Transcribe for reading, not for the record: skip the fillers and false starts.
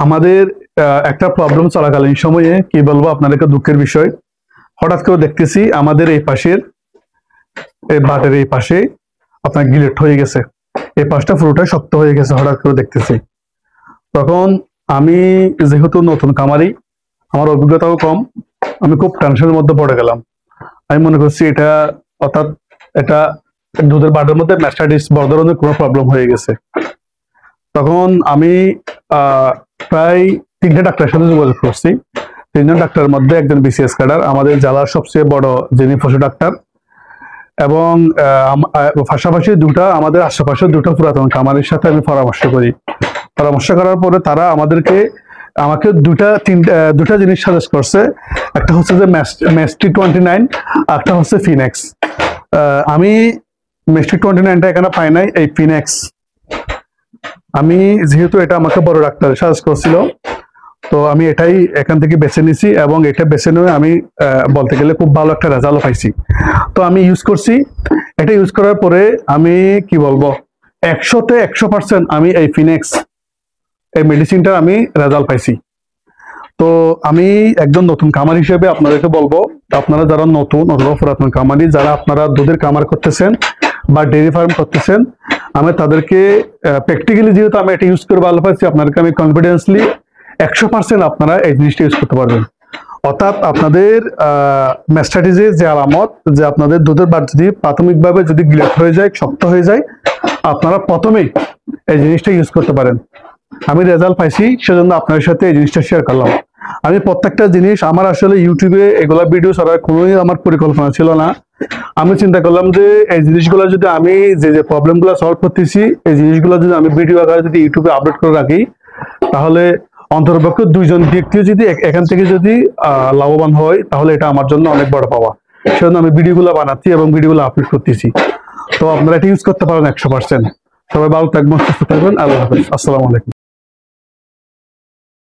আমাদের একটা প্রবলেম চলাকালীন সময়ে কি বলবো আপনাদেরকে, দুঃখের বিষয়, হঠাৎ করে দেখতেছি আমাদের এই পাশের বাটের এই পাশে আপনার গিলেট হয়ে গেছে, এই পাশটা পুরোটা শক্ত হয়ে গেছে হঠাৎ করে দেখতেছি। তখন আমি যেহেতু নতুন কামারি, আমার অভিজ্ঞতাও কম, আমি খুব টেনশনের মধ্যে পড়ে গেলাম। আমি মনে করছি এটা, অর্থাৎ এটা দুধের বাটের মধ্যে ম্যাস্টাইটিস বড় ধরনের কোনো প্রবলেম হয়ে গেছে। তখন আমি প্রায় 3টে ডাক্তারের সাথে যোগাযোগ করছি। 3জন ডাক্তারের মধ্যে একজন বিসিএস ক্যাডার, আমাদের জেলার সবচেয়ে বড় যিনি পশু ডাক্তার, এবং পাশাপাশি আমাদের আশেপাশে দুটো পুরাতন কামারির সাথে আমি পরামর্শ করি। পরামর্শ করার পরে তারা আমাকে দুটা জিনিস সাজেস্ট করছে। একটা হচ্ছে যে মেস্টি 29, একটা হচ্ছে ফিনেক্স। আমি মেস্টি 29টা এখানে পাই নাই, এই ফিনেক্স আমি যেহেতু এটা আমাকে বড় ডাক্তার সাজেস্ট করছিল, তো আমি এটাই এখান থেকে বেছে নিছি, এবং এটা বেছে নিয়ে আমি বলতে গেলে খুব ভালো একটা রেজাল্ট পাইছি। তো আমি ইউজ করছি। এটা ইউজ করার পরে আমি কি বলবো, 100তে 100% আমি এই ফিনেক্স এই মেডিসিনটা আমি রেজাল্ট পাইছি। তো আমি একজন নতুন কামার হিসেবে আপনাদেরকে বলবো, আপনারা যারা নতুন অথবা পুরাতন কামারি, যারা আপনারা দুধের কামার করতেছেন বা ডেয়ারি ফার্ম করতেছেন, আমি তাদেরকে প্র্যাকটিক্যালি যেহেতু আমি এটা ইউজ করে ভালো পাইছি, আপনাদেরকে আমি কনফিডেন্সলি 100% আপনারা এই জিনিসটা ইউজ করতে পারবেন। অর্থাৎ আপনাদের ম্যাস্টাইটিসের যে আলামত, যে আপনাদের দুধের বাট যদি প্রাথমিকভাবে যদি গ্লেট হয়ে যায়, শক্ত হয়ে যায়, আপনারা প্রথমেই এই জিনিসটা ইউজ করতে পারেন। আমি রেজাল্ট পাইছি, সেজন্য আপনাদের সাথে এই জিনিসটা শেয়ার করলাম। আমি প্রত্যেকটা জিনিস আমার আসলে ইউটিউবে এগুলা ভিডিও ছাড়ার কোনোই আমার পরিকল্পনা ছিল না। আমি চিন্তা করলাম যে এই জিনিসগুলো যদি আমি যে প্রবলেমগুলো সলভ করতেছি, এই জিনিসগুলো যদি আমি ভিডিও আকারে যদি ইউটিউবে আপলোড করে রাখি, তাহলে অন্ততপক্ষে 2জন ব্যক্তিও যদি এখান থেকে যদি লাভবান হয়, তাহলে এটা আমার জন্য অনেক বড় পাওয়া। সেজন্য আমি ভিডিওগুলো বানাচ্ছি এবং ভিডিওগুলো আপলোড করতেছি। তো আপনারা এটা ইউজ করতে পারেন 100%। সবাই ভালো থাকবেন, সুস্থ থাকবেন। আল্লাহ হাফেজ, আসসালামু আলাইকুম।